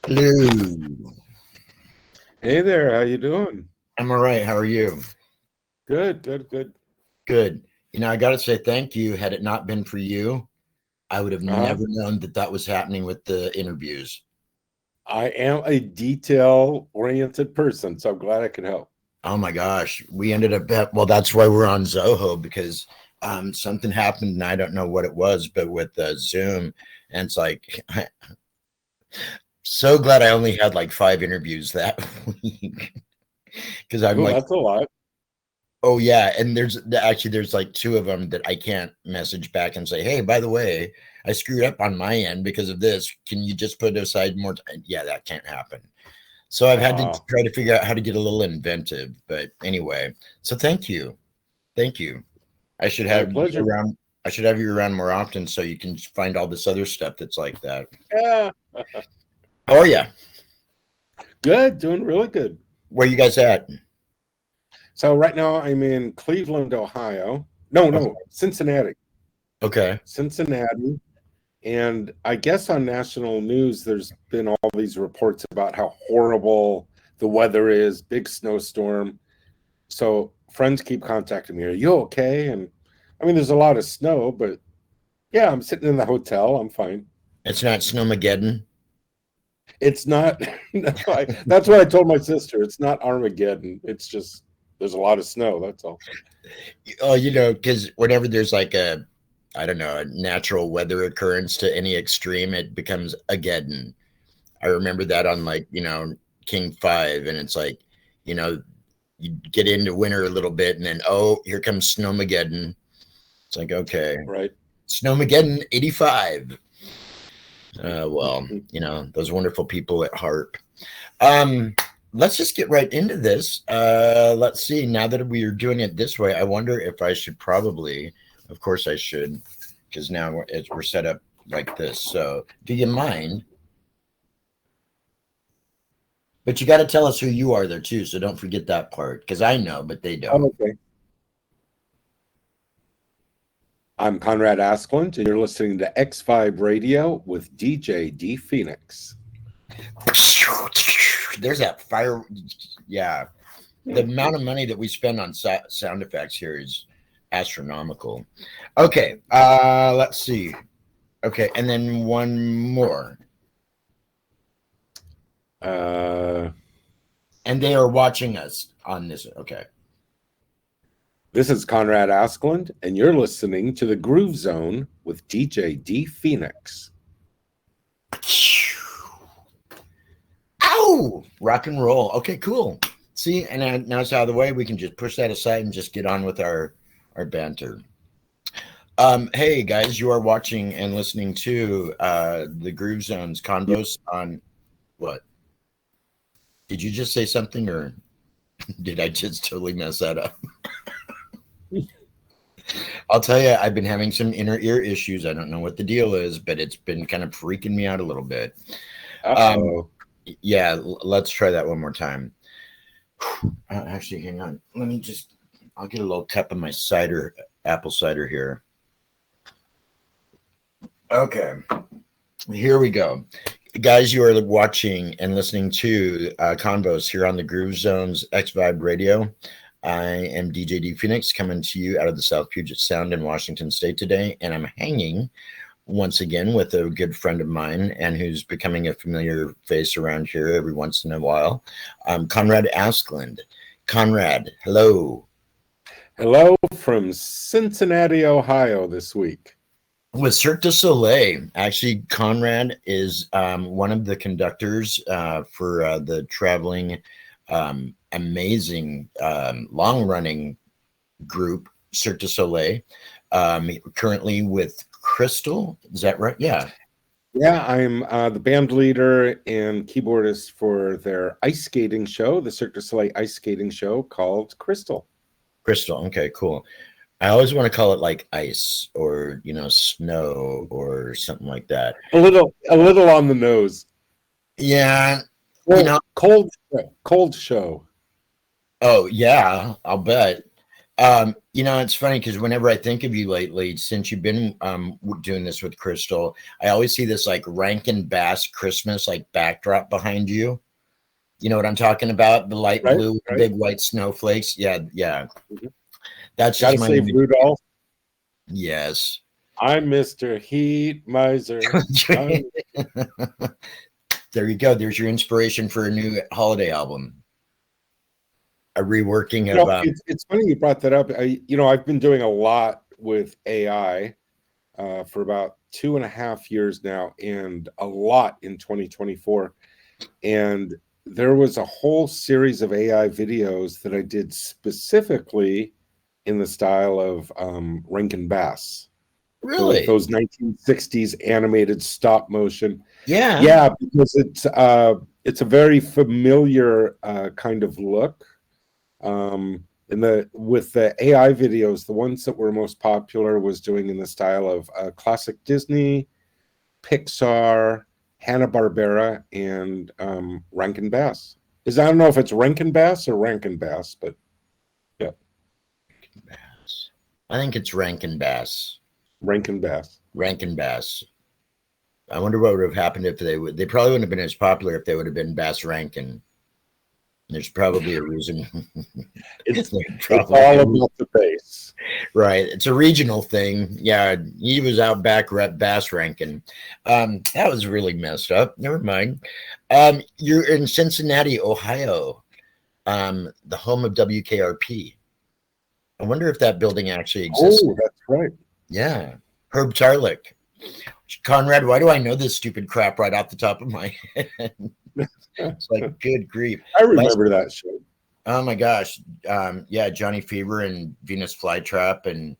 Hello. Hey there, how you doing? I'm all right. How are you? Good, good, good. Good. I got to say thank you. Had it not been for you, I would have Uh-huh. never known that that was happening with the interviews. I am a detail-oriented person, so I'm glad I could help. Oh my gosh. We ended up well, that's why we're on Zoho because something happened and I don't know what it was, but with Zoom, and it's like so glad I only had like 5 interviews that week because I'm Oh, like, that's a lot. oh yeah, and there's like two of them that I can't message back and say, "Hey, by the way, I screwed up on my end because of this. Can you just put aside more time?" Yeah, that can't happen. So I've had to Uh, try to figure out how to get a little inventive. But anyway, so thank you. I should my have you pleasure. around. I should have you around more often so you can find all this other stuff that's like that. Yeah, How are you? good, doing really good. Where you guys at? So right now I'm in Cleveland, Ohio. No, Okay. no, Cincinnati. Okay. Cincinnati. And I guess on national news, there's been all these reports about how horrible the weather is, big snowstorm. So friends keep contacting me. Are you okay? And I mean, there's a lot of snow, but yeah, I'm sitting in the hotel. I'm fine. It's not Snowmageddon. It's not. No, that's what I told my sister. It's not Armageddon. It's just there's a lot of snow. That's all. Oh, because whenever there's like I don't know, a natural weather occurrence to any extreme, it becomes a Geddon. I remember that on like, King 5, and it's like, you know, you get into winter a little bit, and then, oh, here comes Snowmageddon. It's like, okay, Right. Snowmageddon 85. Well, those wonderful people at Harp. Um, let's just get right into this. Let's see. Now that we are doing it this way, I wonder if I should probably, of course, I should, because now we're set up like this. So, do you mind? But you got to tell us who you are there too. So don't forget that part, because I know, but they Oh, don't. okay. I'm Conrad Asklund, and you're listening to X5 Radio with DJ D Phoenix. There's that fire. Yeah, the amount of money that we spend on sound effects here is astronomical. Okay, let's see. Okay, and then one more. Uh, And they are watching us on this. Okay. this is Conrad Asklund, and you're listening to the Groove Zone with DJ D Phoenix. Ow! Rock and roll. Okay, cool. See, and now it's out of the way. We can just push that aside and just get on with our banter. Hey guys, you are watching and listening to the Groove Zone's Convos on what? Did you just say something, or did I just totally mess that up? I'll tell you, I've been having some inner ear issues. I don't know what the deal is, but it's been kind of freaking me out a little bit. Um, Uh-oh. yeah, let's try that one more time. Actually, hang on. I'll get a little cup of my apple cider here. Okay, here we go. Guys, you are watching and listening to Convos here on the Groove Zone's X Vibe Radio. I am DJ D Phoenix coming to you out of the South Puget Sound in Washington State today, and I'm hanging once again with a good friend of mine and who's becoming a familiar face around here every once in a while, Conrad Askland. Conrad, hello. Hello from Cincinnati, Ohio this week. With Cirque Du Soleil, actually, Conrad is one of the conductors for the traveling, amazing, long-running group, Cirque du Soleil, currently with Crystal. Is that right? Yeah. Yeah, I'm the band leader and keyboardist for their ice skating show, the Cirque du Soleil ice skating show called Crystal. Crystal. Okay, cool. I always want to call it like ice or, snow or something like that. A little on the nose. Yeah. Well, cold show. Oh, yeah, I'll bet. It's funny because whenever I think of you lately, since you've been doing this with Crystal, I always see this like Rankin Bass Christmas like backdrop behind you. You know what I'm talking about? The light Right, blue with the right. big white snowflakes. Yeah, yeah. Mhm. That's just Gotta my save image. Rudolph. Yes. I'm Mr. Heat Miser. There you go. There's your inspiration for a new holiday album. A reworking of It's funny you brought that up. I've been doing a lot with AI for about 2.5 years now, and a lot in 2024. And there was a whole series of AI videos that I did specifically in the style of Rankin Bass, really. those 1960s animated stop motion. Yeah. Yeah, because it's a very familiar kind of look. With the AI videos, the ones that were most popular was doing in the style of classic Disney, Pixar, Hanna-Barbera, and Rankin Bass. I don't know if it's Rankin Bass or Rankin Bass, but yeah, Bass. I think it's Rankin Bass. Rankin Bass. Rankin Bass. I wonder what would have happened if they probably wouldn't have been as popular if they would have been Bass Rankin. There's probably a reason. It's all about the bass. Right. It's a regional thing. Yeah. He was out back Bass Rankin. That was really messed up. Never mind. You're in Cincinnati, Ohio, the home of WKRP. I wonder if that building actually exists. Oh, that's right. Yeah. Herb Tarlick. Conrad, why do I know this stupid crap right off the top of my head? It's like, good grief. I remember that show. Oh my gosh. Yeah, Johnny Fever and Venus Flytrap, and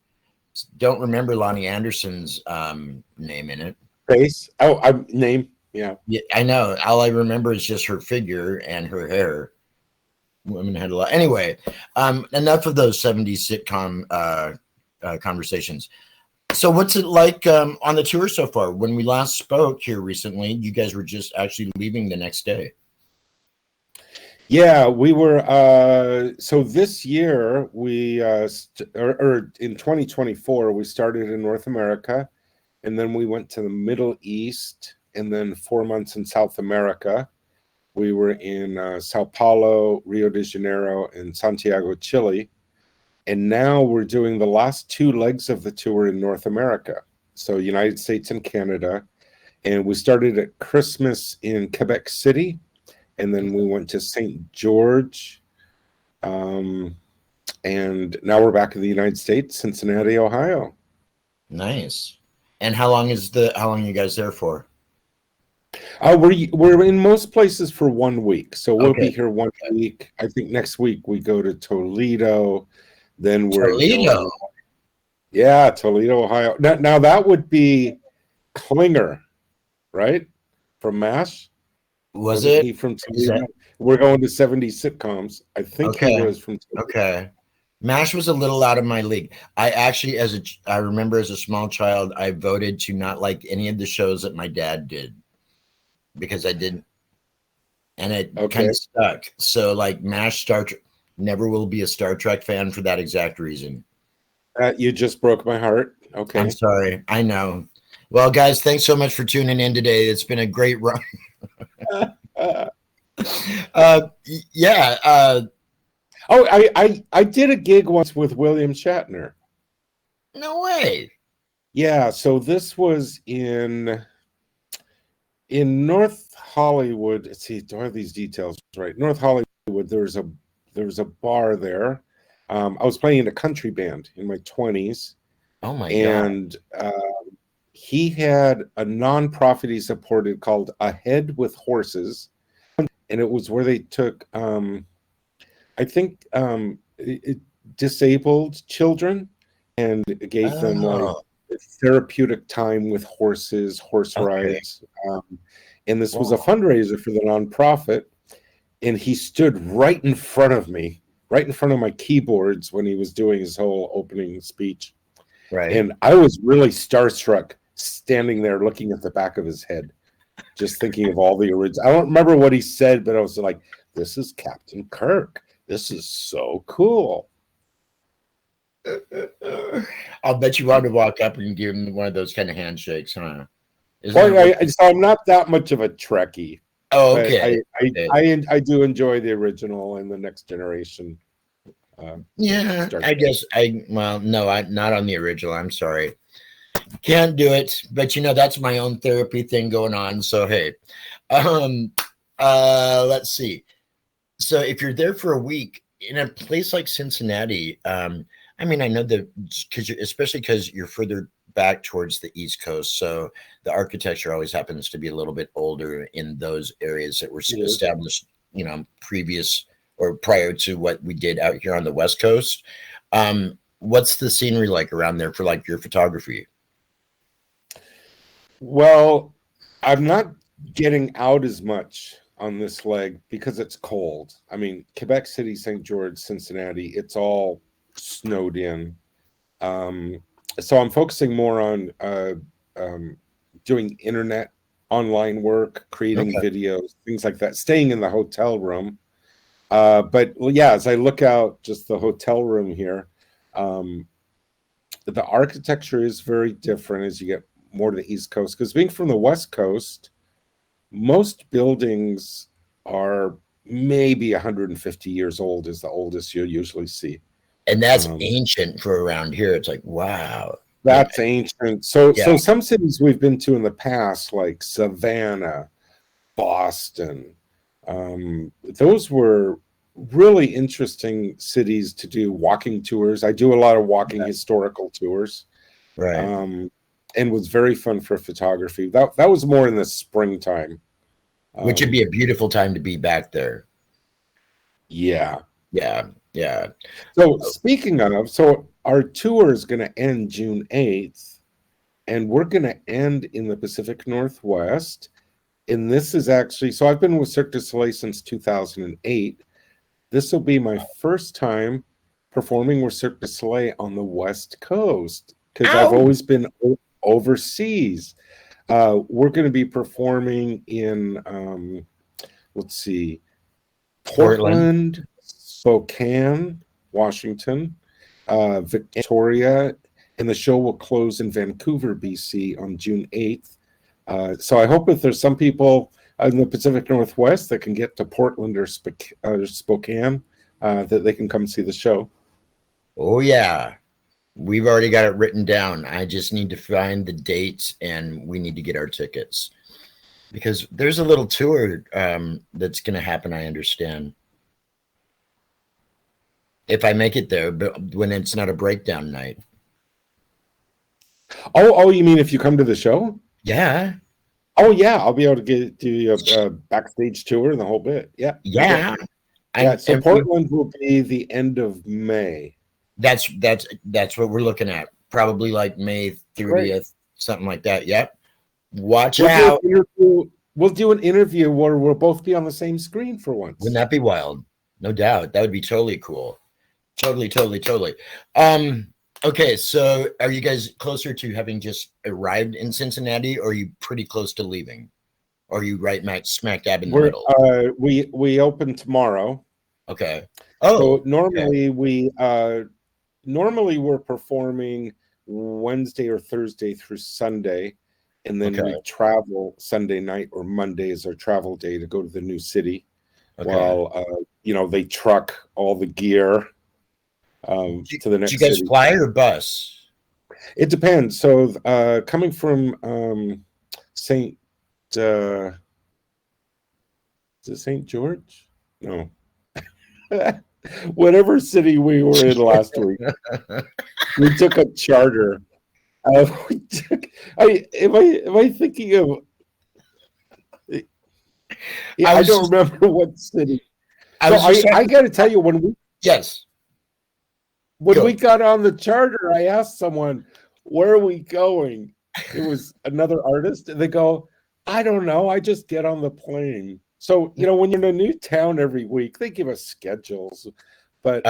don't remember Lonnie Anderson's name in it. Face? Oh, name. Yeah. Yeah, I know. All I remember is just her figure and her hair. Women had a lot. Anyway, enough of those 70s sitcom conversations. So what's it like on the tour so far? When we last spoke here recently, you guys were just actually leaving the next day. Yeah, we were. So this year, we or in 2024, we started in North America, and then we went to the Middle East, and then 4 months in South America. We were in Sao Paulo, Rio de Janeiro, and Santiago, Chile. And now we're doing the last 2 legs of the tour in North America. So United States and Canada. And we started at Christmas in Quebec City. And then we went to St. George. And now we're back in the United States, Cincinnati, Ohio. Nice. And how long are you guys there for? We're in most places for 1 week. So we'll be here 1 week. I think next week we go to Toledo. Then we're Toledo. Yeah, Toledo, Ohio. Now that would be Klinger, right? From MASH. Was it? He from Toledo? We're going to 70 sitcoms. I think he was from Toledo. Okay. MASH was a little out of my league. I actually, I remember as a small child, I voted to not like any of the shows that my dad did because I didn't, and it kind of stuck. So like MASH, Star Trek, never will be a Star Trek fan for that exact reason. You just broke my heart. Okay. I'm sorry. I know. Well, guys, thanks so much for tuning in today. It's been a great run. Yeah. I did a gig once with William Shatner. No way. Yeah, so this was in North Hollywood. Let's see, do I have these details right? North Hollywood. There was a bar there. I was playing in a country band in my 20s. Oh my God. And he had a nonprofit he supported called Ahead with Horses. And it was where they took I think disabled children and gave them like therapeutic time with horses, horse rides. And this was a fundraiser for the nonprofit. And he stood right in front of me, right in front of my keyboards when he was doing his whole opening speech. Right. And I was really starstruck standing there looking at the back of his head, just thinking of all the original. I don't remember what he said, but I was like, this is Captain Kirk. This is so cool. I'll bet you want to walk up and give him one of those kind of handshakes, huh? So I'm not that much of a Trekkie. Oh, But okay. I do enjoy the original and the next generation. Yeah, I guess no, I not on the original. I'm sorry, can't do it. But that's my own therapy thing going on. So hey, let's see. So if you're there for a week in a place like Cincinnati, I mean, I know that especially because you're further back towards the East Coast, so the architecture always happens to be a little bit older in those areas that were established, previous or prior to what we did out here on the West Coast. What's the scenery like around there for like your photography? Well, I'm not getting out as much on this leg because it's cold. I mean, Quebec City, St. George, Cincinnati, it's all snowed in. So I'm focusing more on doing internet online work, creating videos, things like that, staying in the hotel room. But yeah, as I look out just the hotel room here, the architecture is very different as you get more to the East Coast, because being from the West Coast, most buildings are maybe 150 years old is the oldest you'll usually see. And that's ancient for around here. It's like, wow. That's ancient. So some cities we've been to in the past, like Savannah, Boston, those were really interesting cities to do walking tours. I do a lot of walking historical tours. Right. And was very fun for photography. That was more in the springtime. Which would be a beautiful time to be back there. Yeah. Yeah. So speaking of, our tour is going to end June 8th, and we're going to end in the Pacific Northwest. And this is actually, so I've been with Cirque du Soleil since 2008. This will be my first time performing with Cirque du Soleil on the West Coast, because I've always been overseas. We're going to be performing in, let's see, Portland, Spokane, Washington, Victoria, and the show will close in Vancouver, BC on June 8th. So I hope if there's some people in the Pacific Northwest that can get to Portland or Spokane, that they can come see the show. Oh, yeah. We've already got it written down. I just need to find the dates, and we need to get our tickets. Because there's a little tour that's going to happen, I understand. If I make it there, but when it's not a breakdown night. Oh, you mean if you come to the show? Yeah. Oh, yeah. I'll be able to do a backstage tour and the whole bit. Yeah. Yeah. So Portland will be the end of May. That's what we're looking at. Probably like May 30th, something like that. Yep. Watch out. We'll do an interview where we'll both be on the same screen for once. Wouldn't that be wild? No doubt. That would be totally cool. Totally. Okay, so are you guys closer to having just arrived in Cincinnati, or are you pretty close to leaving? Or are you right smack dab in the middle? We open tomorrow. Okay. So normally we're performing Wednesday or Thursday through Sunday, and then we travel Sunday night or Monday is our travel day to go to the new city. While they truck all the gear to the next city. Do you guys fly or bus? It depends. So coming from St. George? No. Whatever city we were in last week, we took a charter. Am I thinking of? I don't remember what city. I got to tell you, when we got on the charter, I asked someone, "Where are we going?" It was another artist, and they go, "I don't know. I just get on the plane." So when you're in a new town every week, they give us schedules, but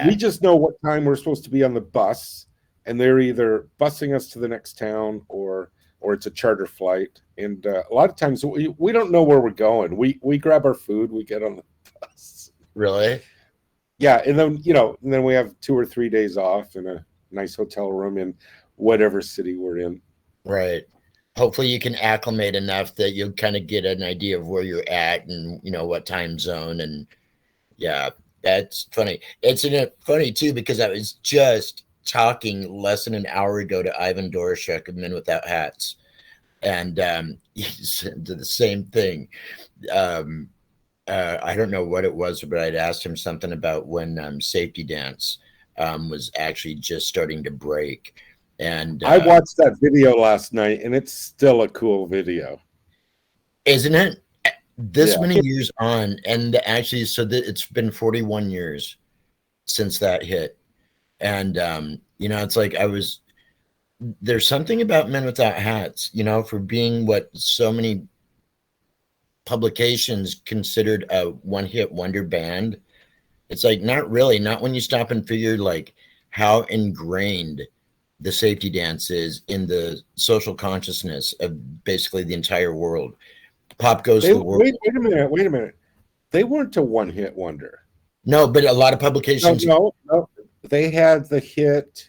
we just know what time we're supposed to be on the bus, and they're either busing us to the next town or it's a charter flight. And a lot of times we don't know where we're going. We grab our food, we get on the bus. Really? Yeah, and then and then we have 2 or 3 days off in a nice hotel room in whatever city we're in. Right. Hopefully you can acclimate enough that you'll kind of get an idea of where you're at and what time zone. And yeah, that's funny. It's funny too, because I was just talking less than an hour ago to Ivan Dorashek of Men Without Hats, and he said the same thing. I don't know what it was, but I'd asked him something about when Safety Dance was actually just starting to break. And I watched that video last night, and it's still a cool video, isn't it? This many years on, and actually, so that it's been 41 years since that hit, and it's like there's something about Men Without Hats, for being what so many publications considered a one-hit wonder band. It's like not really, not when you stop and figure like how ingrained the Safety Dance is in the social consciousness of basically the entire world. Pop Goes the World. Wait a minute. They weren't a one-hit wonder. No, but a lot of publications. No. They had the hit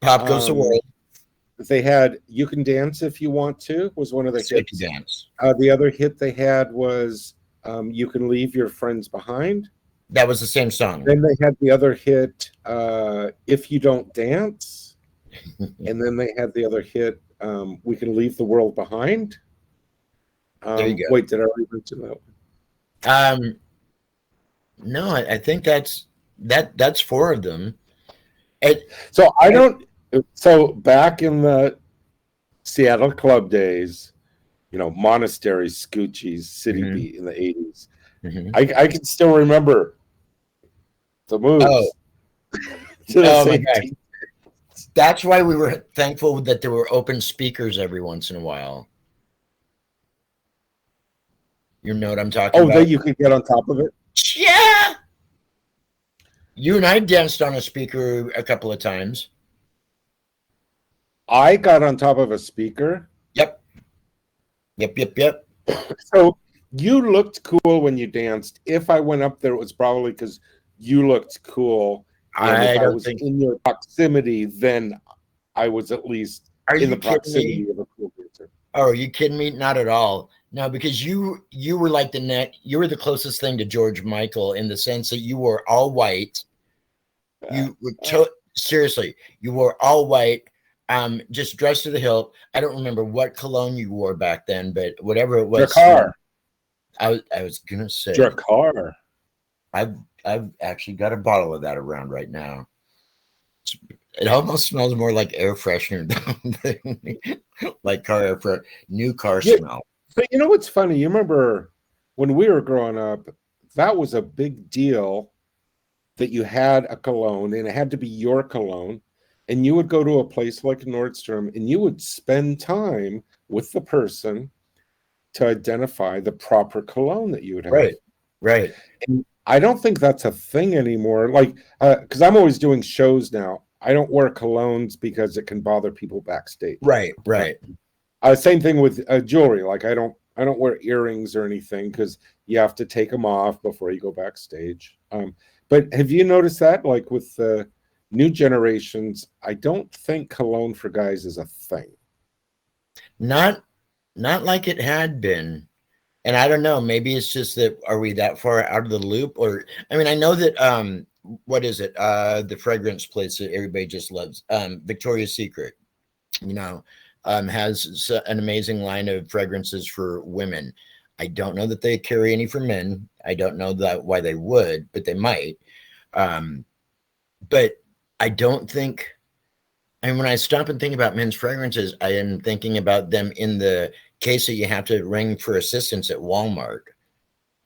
Pop Goes the World. They had You Can Dance If You Want To was one of the Safety hits. Dance. The other hit they had was You Can Leave Your Friends Behind. That was the same song. Then they had the other hit, If You Don't Dance. And then they had the other hit, We Can Leave the World Behind. There you go. Wait, did I already mention that one? No, I think that's 4 of them. So back in the Seattle club days, Monastery, Scoochie's, City Beat in the 80s. Mm-hmm. I can still remember the moves. Oh my God. That's why we were thankful that there were open speakers every once in a while. You know what I'm talking about? Oh, that you could get on top of it? Yeah. You and I danced on a speaker a couple of times. I got on top of a speaker. Yep. So you looked cool when you danced. If I went up there, it was probably because you looked cool. And if I was in your proximity, then I was at least in the proximity of a cool dancer. Oh, are you kidding me? Not at all. No, because you were like you were the closest thing to George Michael in the sense that you were all white. You were seriously, you wore all white, just dressed to the hilt. I don't remember what cologne you wore back then, but whatever it was. Drakkar. I was gonna say Drakkar. I've actually got a bottle of that around right now. It almost smells more like air freshener than like car air freshener, new car smell. But you know what's funny? You remember when we were growing up, that was a big deal that you had a cologne, and it had to be your cologne. And you would go to a place like Nordstrom, and you would spend time with the person to identify the proper cologne that you would have. Right. And I don't think that's a thing anymore. Like, because I'm always doing shows now. I don't wear colognes because it can bother people backstage. Right. Same thing with jewelry. Like, I don't wear earrings or anything because you have to take them off before you go backstage. But have you noticed that, like with the new generations, I don't think cologne for guys is a thing. Not like it had been. And I don't know, maybe it's just that, are we that far out of the loop? Or, I mean, I know that, what is it? The fragrance place that everybody just loves, Victoria's Secret, has an amazing line of fragrances for women. I don't know that they carry any for men. I don't know why they would, but they might. But I don't think, and when I stop and think about men's fragrances, I am thinking about them in the case that you have to ring for assistance at Walmart.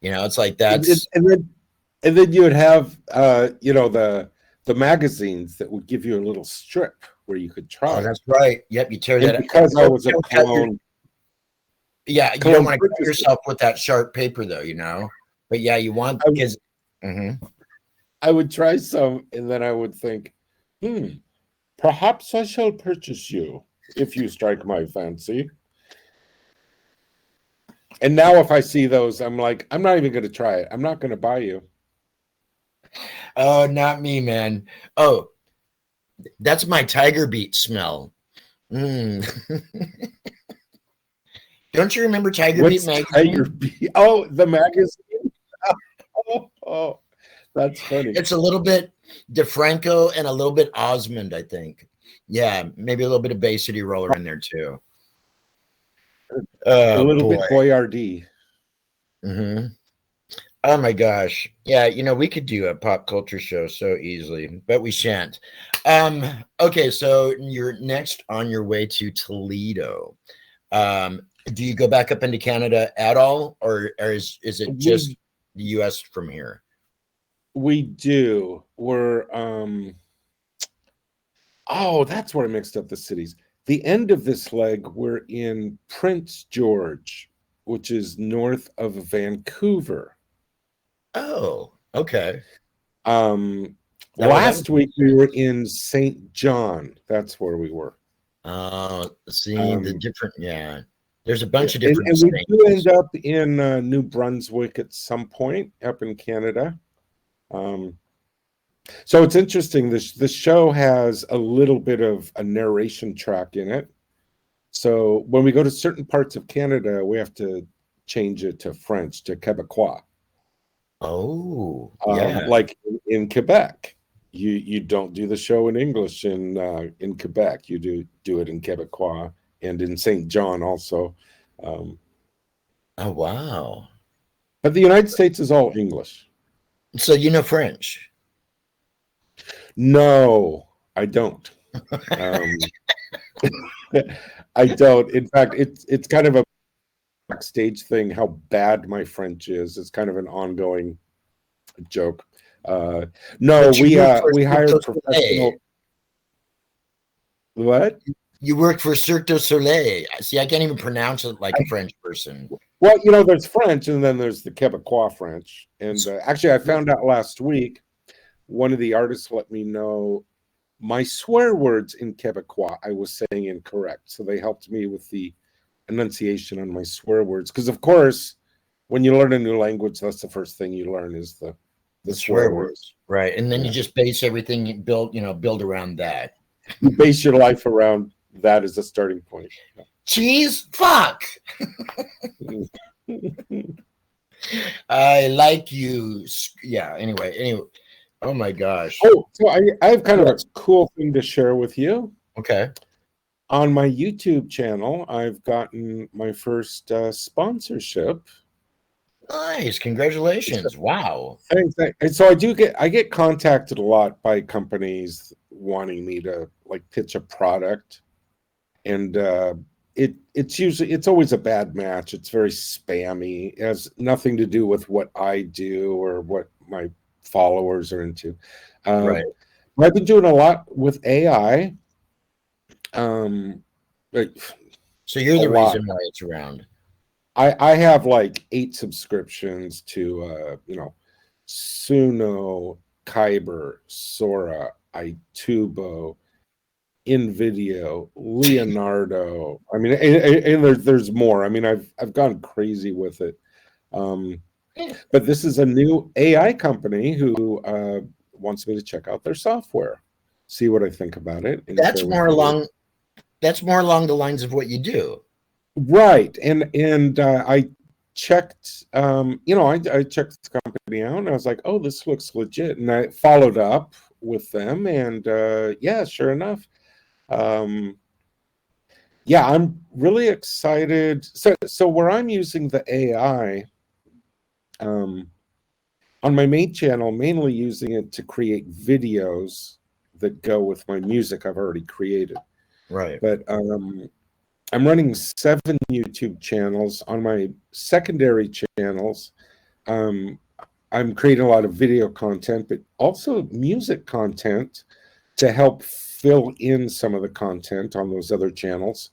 It's like that's and then you would have the magazines that would give you a little strip where you could try. Oh, that's right. Yep, you tear that. Because I was a cologne. Yeah, you don't want to cut yourself with that sharp paper, though. But yeah, you want because. I would try some, and then I would think, perhaps I shall purchase you if you strike my fancy. And now if I see those, I'm like, I'm not even going to try it. I'm not going to buy you. Oh, not me, man. Oh, that's my Tiger Beat smell. Mm. Don't you remember Tiger Beat What's magazine? Tiger Beat? Oh, the magazine. Oh, that's funny. It's a little bit DeFranco and a little bit Osmond, I think. Yeah, maybe a little bit of Bay City Roller in there too. A little Boy. bit Boyardee. Mm-hmm. Oh my gosh. Yeah, we could do a pop culture show so easily, but we shan't. Okay, so you're next on your way to Toledo. Do you go back up into Canada at all, or is it just the US from here? We do. We're oh, that's where I mixed up the cities. The end of this leg, we're in Prince George, which is north of Vancouver. Oh, okay. Last week we were in St. John. That's where we were. Seeing the different, yeah. There's a bunch of different and we do end up in New Brunswick at some point up in Canada. So it's interesting. The show has a little bit of a narration track in it. So when we go to certain parts of Canada, we have to change it to French, to Quebecois. Oh, yeah. Like in Quebec, you don't do the show in English in Quebec. You do it in Quebecois, and in St. John also. Oh, wow. But the United States is all English. So you know French? No, I don't. I don't. In fact, it's kind of a backstage thing how bad my French is. It's kind of an ongoing joke. No, we hired professional. What? You work for Cirque du Soleil. See, I can't even pronounce it like a French person. Well, there's French, and then there's the Quebecois French. And actually, I found out last week, one of the artists let me know my swear words in Quebecois I was saying incorrect. So they helped me with the enunciation on my swear words. Because, of course, when you learn a new language, that's the first thing you learn is the swear words. Right. And then you just base everything you build around that. You base your life around that as a starting point. Cheese? Fuck. I like you. Yeah. Anyway. Oh my gosh. Oh, so I have kind of a cool thing to share with you. Okay. On my YouTube channel, I've gotten my first sponsorship. Nice. Congratulations. Wow. Thanks. And so I get contacted a lot by companies wanting me to pitch a product. And it's always a bad match. It's very spammy. It has nothing to do with what I do or what my followers are into. Right. I've been doing a lot with AI. So you're the reason why it's around. I have 8 subscriptions to Suno, Kyber, Sora, iTubo, InVideo, Leonardo. I mean, and there's more. I mean, I've gone crazy with it. But this is a new AI company who wants me to check out their software, see what I think about it. That's more along the lines of what you do. Right. And I checked, I checked the company out and I was like, oh, this looks legit. And I followed up with them and yeah, sure enough. Yeah, I'm really excited. So where I'm using the AI, on my main channel, mainly using it to create videos that go with my music I've already created. Right. But I'm running 7 YouTube channels. On my secondary channels, I'm creating a lot of video content, but also music content to help fill in some of the content on those other channels.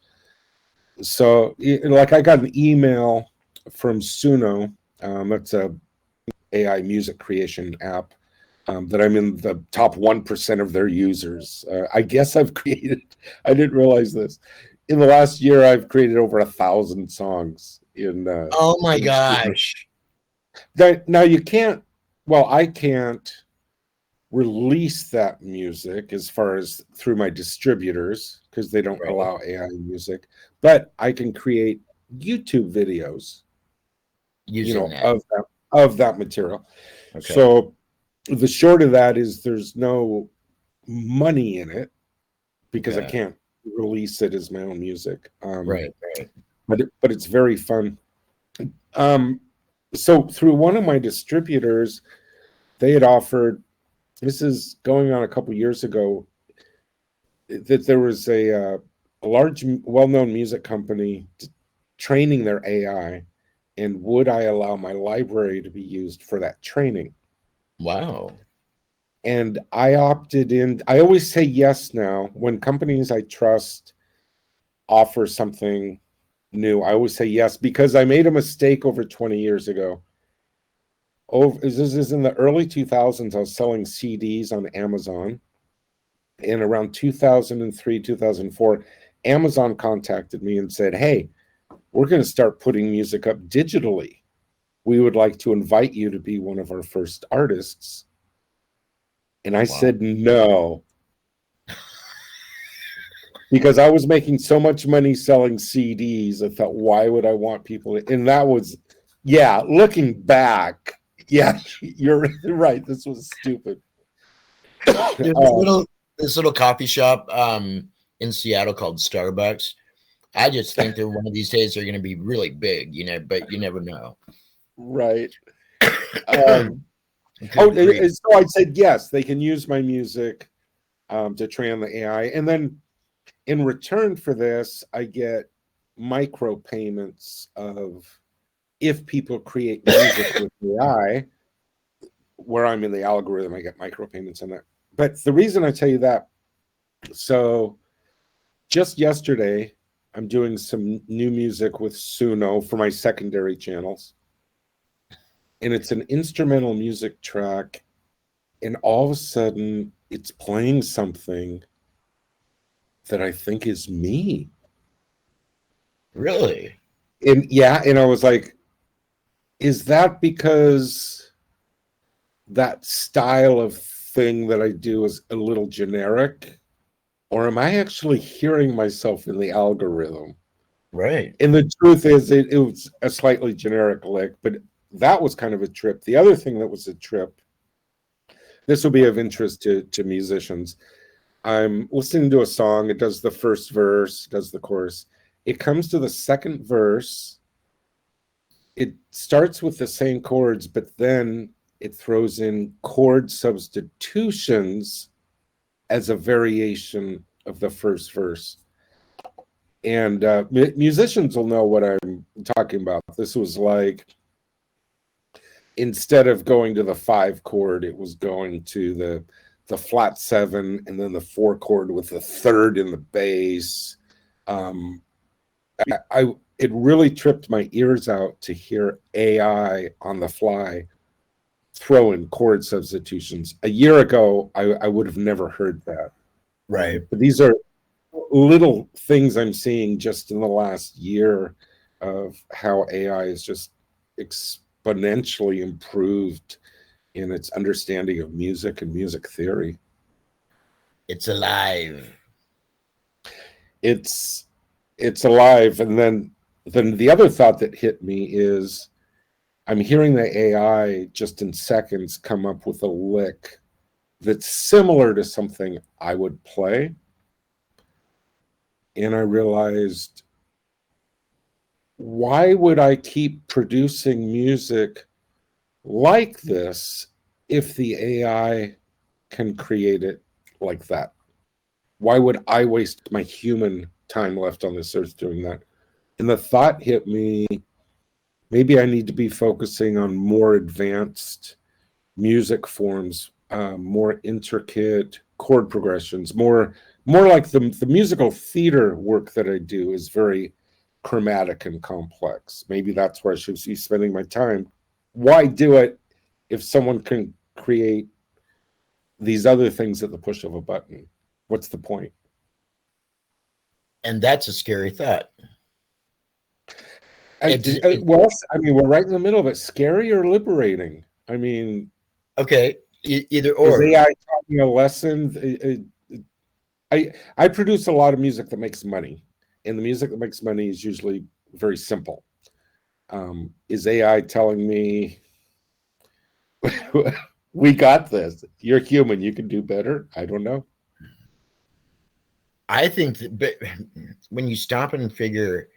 So, I got an email from Suno. That's a AI music creation app that I'm in the top 1% of their users. I guess I've created, I didn't realize this. In the last year, I've created over 1,000 songs in. Oh my gosh! Now you can't. Well, I can't release that music as far as through my distributors, because they don't allow AI music, but I can create YouTube videos using of that material. Okay. So the short of that is there's no money in it because I can't release it as my own music. Right. But it's very fun. So through one of my distributors, they had offered, this is going on a couple years ago, that there was a large, well-known music company training their AI, and would I allow my library to be used for that training? Wow. And I opted in. I always say yes now when companies I trust offer something new. I always say yes, because I made a mistake over 20 years ago. This is in the early 2000s. I was selling CDs on Amazon. And around 2003, 2004, Amazon contacted me and said, hey, we're going to start putting music up digitally. We would like to invite you to be one of our first artists. And I said no, because I was making so much money selling CDs. I thought, why would I want people to, and that was, looking back, you're right. This was stupid. There's this little coffee shop in Seattle called Starbucks. I just think that one of these days they're going to be really big, but you never know. Right. So I said yes, they can use my music to train the AI, and then in return for this, I get micro payments of, if people create music with AI, where I'm in the algorithm, I get micro payments on that. But the reason I tell you that, so just yesterday, I'm doing some new music with Suno for my secondary channels. And it's an instrumental music track. And all of a sudden, it's playing something that I think is me. Really? And I was like, is that because that style of thing that I do is a little generic? Or am I actually hearing myself in the algorithm? Right. And the truth is, it was a slightly generic lick, but that was kind of a trip. The other thing that was a trip, this will be of interest to musicians. I'm listening to a song. It does the first verse, does the chorus. It comes to the second verse. It starts with the same chords, but then it throws in chord substitutions as a variation of the first verse. And musicians will know what I'm talking about. This was like, instead of going to the 5 chord, it was going to the flat 7 and then the 4 chord with the third in the bass. It really tripped my ears out to hear AI on the fly throw in chord substitutions. A year ago, I would have never heard that. Right. But these are little things I'm seeing just in the last year of how AI is just exponentially improved in its understanding of music and music theory. It's alive. It's alive. And then the other thought that hit me is, I'm hearing the AI just in seconds come up with a lick that's similar to something I would play. And I realized, why would I keep producing music like this if the AI can create it like that? Why would I waste my human time left on this earth doing that? And the thought hit me, maybe I need to be focusing on more advanced music forms, more intricate chord progressions, more like the musical theater work that I do is very chromatic and complex. Maybe that's where I should be spending my time. Why do it if someone can create these other things at the push of a button? What's the point? And that's a scary thought. Well, I mean, we're right in the middle of it. Scary or liberating? I mean, okay. Either Is or. AI taught me a lesson? I produce a lot of music that makes money, and the music that makes money is usually very simple. Is AI telling me we got this? You're human. You can do better. I don't know. I think that, but when you stop and figure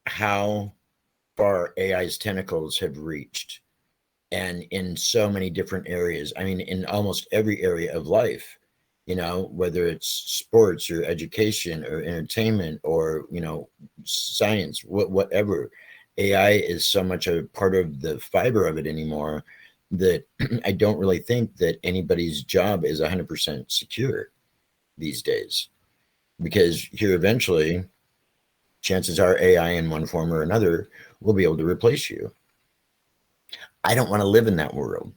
how far AI's tentacles have reached, and in so many different areas, I mean, in almost every area of life, whether it's sports or education or entertainment or, science, whatever, AI is so much a part of the fiber of it anymore that I don't really think that anybody's job is 100% secure these days. Because here eventually, chances are AI in one form or another will be able to replace you. I don't want to live in that world.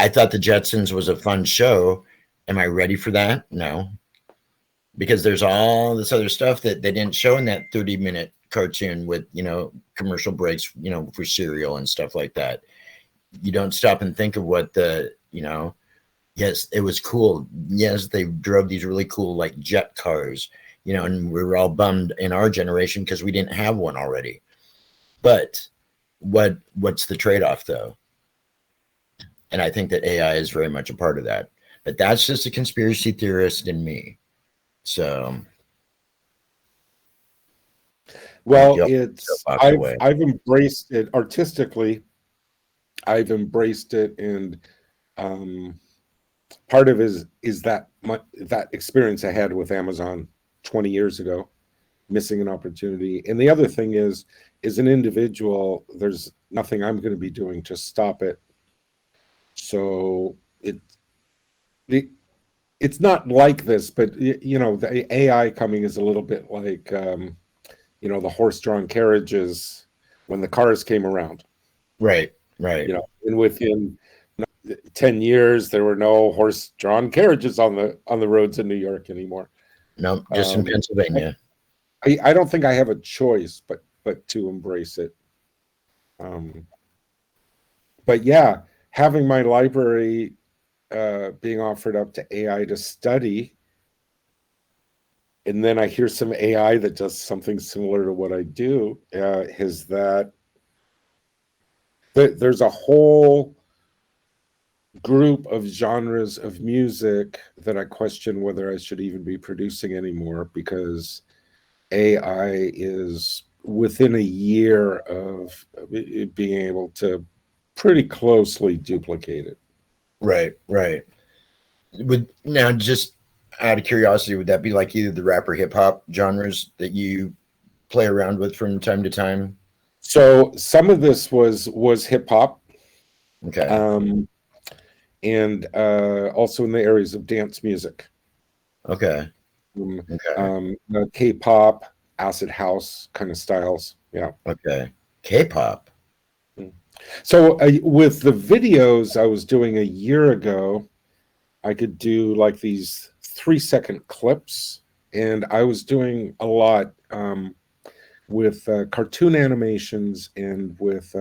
I thought the Jetsons was a fun show. Am I ready for that? No. Because there's all this other stuff that they didn't show in that 30-minute cartoon with, commercial breaks, for cereal and stuff like that. You don't stop and think of what yes, it was cool. Yes, they drove these really cool like jet cars, and we were all bummed in our generation because we didn't have one already. But what's the trade-off though? And I think that AI is very much a part of that. But that's just a conspiracy theorist in me. So well, I've embraced it artistically. I've embraced it, and part of it is that experience I had with Amazon 20 years ago, missing an opportunity. And the other thing is an individual, there's nothing I'm going to be doing to stop it. So it's not like this, but the AI coming is a little bit like the horse-drawn carriages when the cars came around. Right. And within 10 years there were no horse-drawn carriages on the roads in New York anymore. No, just in Pennsylvania. I don't think I have a choice but to embrace it. But yeah, having my library being offered up to AI to study, and then I hear some AI that does something similar to what I do, is that there's a whole group of genres of music that I question whether I should even be producing anymore, because AI is within a year of it being able to pretty closely duplicate it. Right. Now, just out of curiosity, would that be like either the rap or hip hop genres that you play around with from time to time? So some of this was hip hop. Okay. And also in the areas of dance music. Okay. K-pop, acid house kind of styles. Yeah. Okay. K-pop. So with the videos I was doing a year ago, I could do like these 3-second clips, and I was doing a lot with cartoon animations and with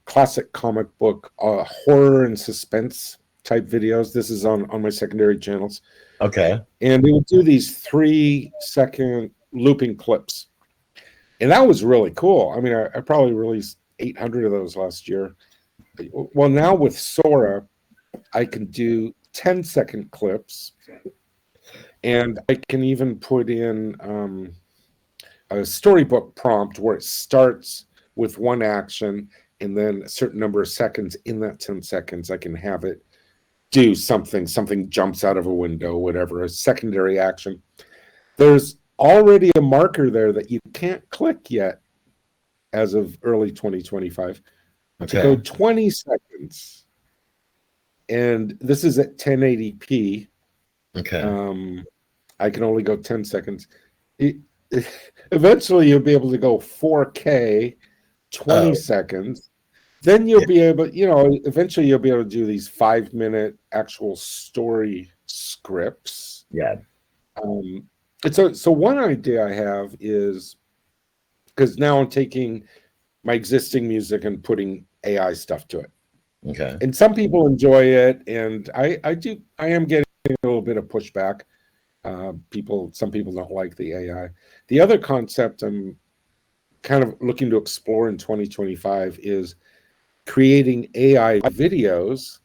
classic comic book horror and suspense type videos. This is on my secondary channels. Okay. And we would do these 3-second looping clips. And that was really cool. I mean, I probably released 800 of those last year. Well, now with Sora, I can do 10-second clips. And I can even put in a storybook prompt where it starts with one action, and then a certain number of seconds in that 10 seconds, I can have it do something jumps out of a window, whatever, a secondary action. There's already a marker there that you can't click yet as of early 2025 to go 20 seconds. And this is at 1080p. Okay. I can only go 10 seconds. Eventually you'll be able to go 4K, 20 seconds. Then you'll be able, eventually you'll be able to do these 5-minute actual story scripts. Yeah. So one idea I have is, because now I'm taking my existing music and putting AI stuff to it. Okay. And some people enjoy it, and I am getting a little bit of pushback. Some people don't like the AI. The other concept I'm kind of looking to explore in 2025 is creating AI videos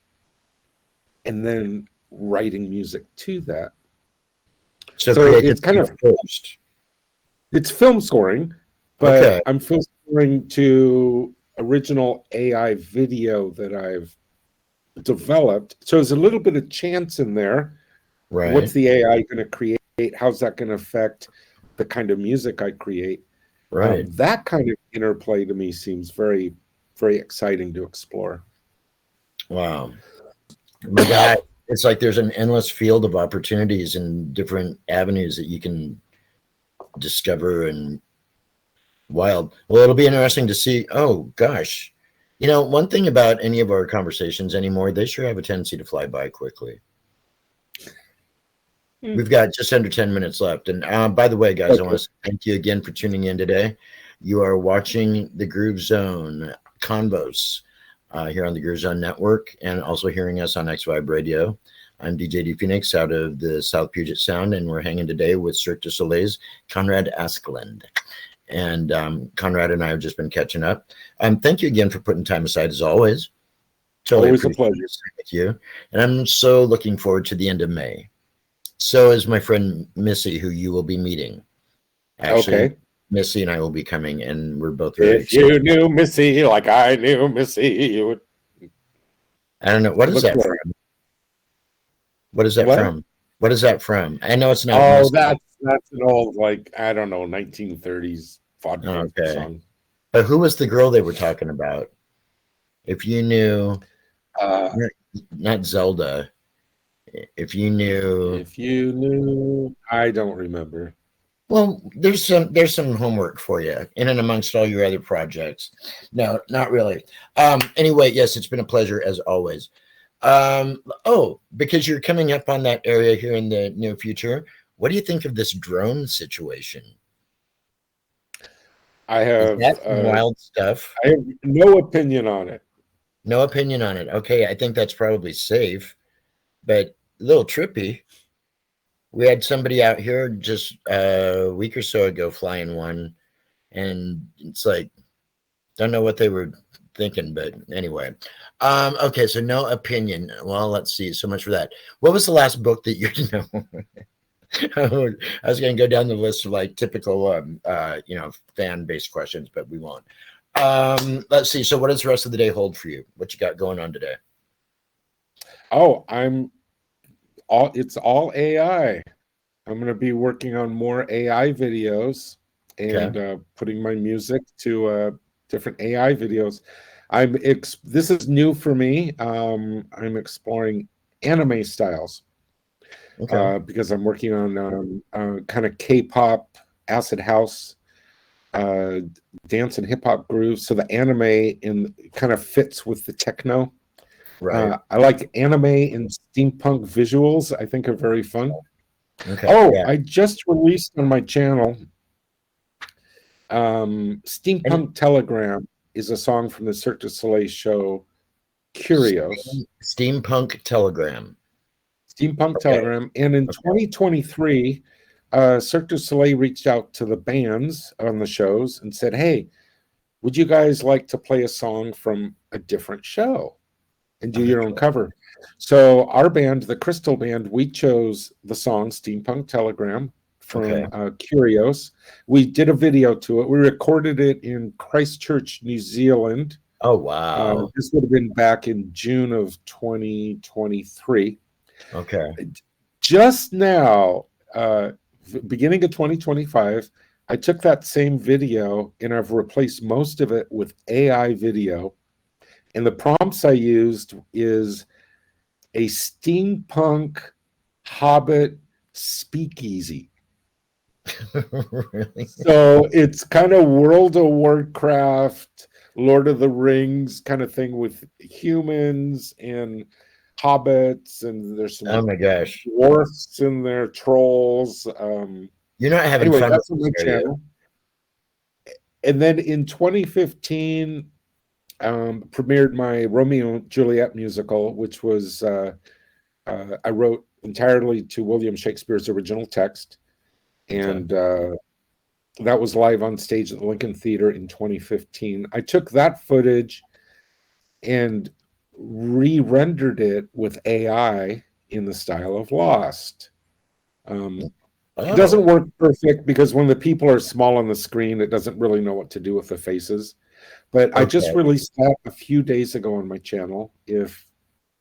and then writing music to that. So So create the it's kind of, first. it's film scoring, but Okay. I'm film scoring to original AI video that I've developed. So there's a little bit of chance in there. What's Right. the AI going to create? How's that going to affect the kind of music I create? Right. That kind of interplay to me seems very, very exciting to explore. Wow. My God, it's like there's an endless field of opportunities and different avenues that you can discover and wild. Well, it'll be interesting to see. Oh gosh. You know, one thing about any of our conversations anymore, they sure have a tendency to fly by quickly. We've got just under 10 minutes left. And by the way, guys, I want to thank you again for tuning in today. You are watching the Groove Zone Convos here on the Groove Zone Network, and also hearing us on X Vibe Radio. I'm DJ D Phoenix out of the South Puget Sound, and we're hanging today with Cirque du Soleil's CONRAD ASKLAND. And Conrad and I have just been catching up. Thank you again for putting time aside, as always. Totally always a pleasure with you. And I'm so looking forward to the end of May. So is my friend Missy, who you will be meeting. Actually, okay. Missy and I will be coming, and we're both very excited. You knew Missy like I knew Missy, you would. I don't know. What is that from? What is that from? What is that from? I know it's not. Oh, that's an old, like, I don't know, 1930s vaudeville song. But who was the girl they were talking about? If you knew, not Zelda. If you knew, I don't remember. Well, there's some homework for you in and amongst all your other projects. No, not really. Anyway, yes, it's been a pleasure as always. Because you're coming up on that area here in the near future, what do you think of this drone situation? I have wild stuff. I have no opinion on it. No opinion on it. Okay, I think that's probably safe, but a little trippy. We had somebody out here just a week or so ago flying one, and it's like, don't know what they were thinking, but anyway. Okay, so no opinion. Well, let's see. So much for that. What was the last book that you know? I was going to go down the list of like typical, fan-based questions, but we won't. Let's see. So, what does the rest of the day hold for you? What you got going on today? Oh, it's all AI. I'm going to be working on more AI videos and putting my music to different AI videos. This is new for me. I'm exploring anime styles because I'm working on kind of K-pop, acid house, dance and hip hop grooves. So the anime kind of fits with the techno. Right. I like anime and steampunk visuals. I think are very fun. Okay. I just released on my channel Steampunk Telegram is a song from the Cirque du Soleil show Curios. Steampunk Telegram. Telegram. And in 2023, Cirque du Soleil reached out to the bands on the shows and said, hey, would you guys like to play a song from a different show and do your own cover? So our band, the Crystal Band, we chose the song Steampunk Telegram from Curios. We did a video to it. We recorded it in Christchurch, New Zealand. Oh, wow. This would have been back in June of 2023. Okay. Just now, beginning of 2025, I took that same video and I've replaced most of it with AI video. And the prompts I used is a steampunk Hobbit speakeasy. Really? So it's kind of World of Warcraft, Lord of the Rings kind of thing with humans and hobbits, and there's some dwarfs in there, trolls. You're not having fun. That's on my channel. And then in 2015, premiered my Romeo and Juliet musical, which was I wrote entirely to William Shakespeare's original text, and that was live on stage at the Lincoln Theater in 2015. I took that footage and re-rendered it with AI in the style of Lost. It doesn't work perfect because when the people are small on the screen, it doesn't really know what to do with the faces. But I just released that a few days ago on my channel. If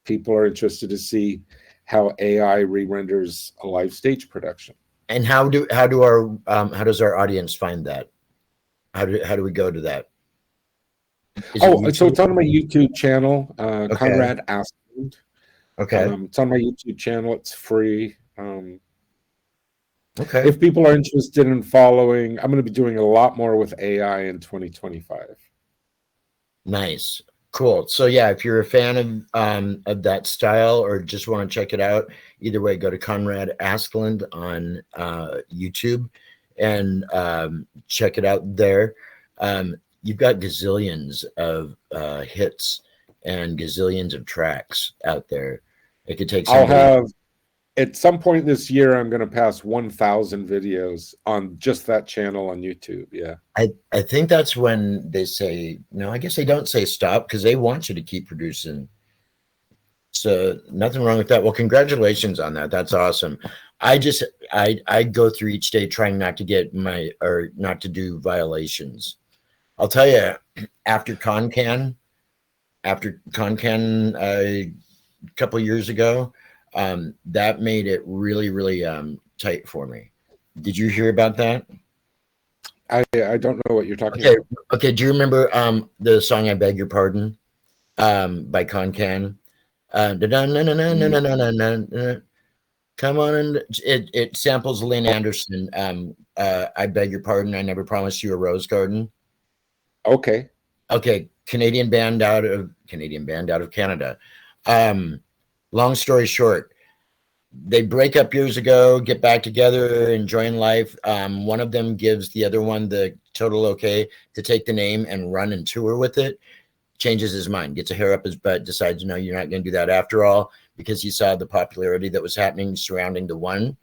people are interested to see how AI re-renders a live stage production. And how does our audience find that? How do we go to that? So it's on my YouTube channel, CONRAD ASKLAND. Okay. It's on my YouTube channel. It's free. Okay. If people are interested in following, I'm going to be doing a lot more with AI in 2025. Nice. Cool. So yeah, if you're a fan of that style or just want to check it out, either way, go to CONRAD ASKLAND on YouTube and check it out there. You've got gazillions of hits and gazillions of tracks out there. It could take somebody. I'll have, at some point this year, I'm going to pass 1,000 videos on just that channel on YouTube. Yeah. I think that's when they say, no, I guess they don't say stop because they want you to keep producing. So nothing wrong with that. Well, congratulations on that. That's awesome. I go through each day trying not to do violations. I'll tell you, after ConCan a couple of years ago, that made it really, really tight for me. Did you hear about that? I don't know what you're talking about. Okay. Do you remember the song "I Beg Your Pardon" by ConCan? Come on, and it samples Lynn Anderson. I beg your pardon. I never promised you a rose garden. Okay. Canadian band out of Canada. Long story short, they break up years ago, get back together, enjoying life. One of them gives the other one the total okay to take the name and run and tour with it. Changes his mind, gets a hair up his butt, decides, no, you're not going to do that after all, because he saw the popularity that was happening surrounding the one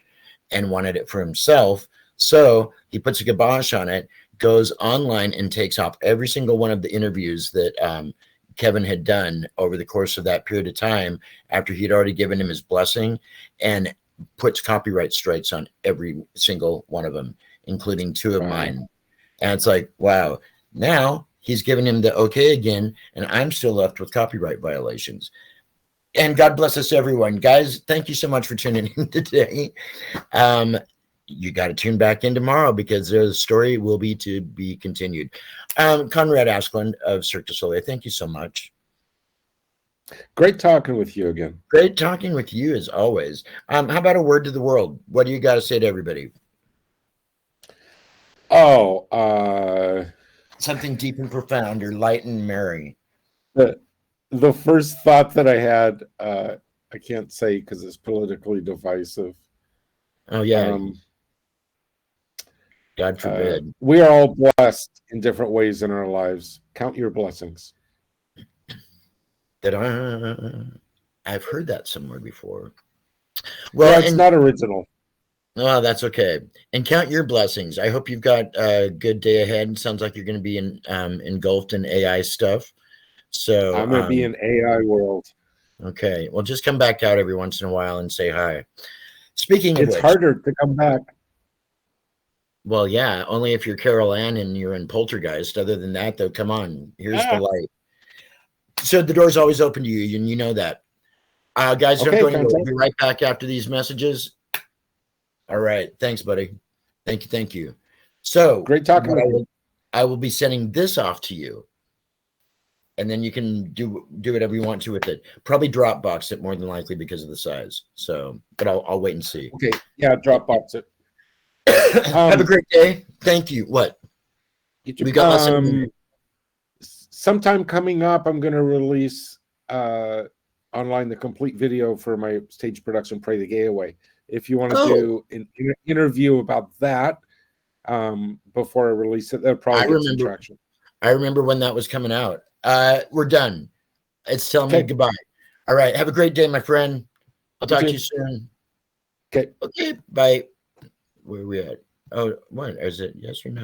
and wanted it for himself. So he puts a kibosh on it, goes online and takes off every single one of the interviews that Kevin had done over the course of that period of time after he'd already given him his blessing, and puts copyright strikes on every single one of them, including 2 of mine. And it's like, wow, now he's given him the okay again, and I'm still left with copyright violations. And God bless us, everyone. Guys, thank you so much for tuning in today. You got to tune back in tomorrow because the story will be to be continued. CONRAD ASKLAND of Cirque Du Soleil, thank you so much. Great talking with you again. Great talking with you as always. How about a word to the world? What do you got to say to everybody? Something deep and profound or light and merry. The first thought that I had, I can't say because it's politically divisive. Oh, yeah. God forbid. We are all blessed in different ways in our lives. Count your blessings. I've heard that somewhere before. Well, it's not original. Oh, that's okay. And count your blessings. I hope you've got a good day ahead. Sounds like you're going to be engulfed in AI stuff. So I'm going to be in AI world. Okay. Well, just come back out every once in a while and say hi. Speaking of which, harder to come back. Well, yeah, only if you're Carol Ann and you're in Poltergeist. Other than that, though, come on. Here's the light. So the door's always open to you, and you know that. Guys, don't go anywhere. We'll be right back after these messages. All right. Thanks, buddy. Thank you. So great talking with you. I will be sending this off to you, and then you can do whatever you want to with it. Probably Dropbox it more than likely because of the size. So, but I'll wait and see. Okay. Yeah, Dropbox it. Have a great day. Thank you. What? We got less than a minute. Sometime coming up, I'm going to release online the complete video for my stage production, Pray the Gay Away. If you want to do an interview about that before I release it, that'll probably get some traction. I remember when that was coming out. We're done. It's telling me goodbye. All right. Have a great day, my friend. I'll talk to you soon. Okay. Okay. Bye. Where are we at? Oh, what is it? Yes or no?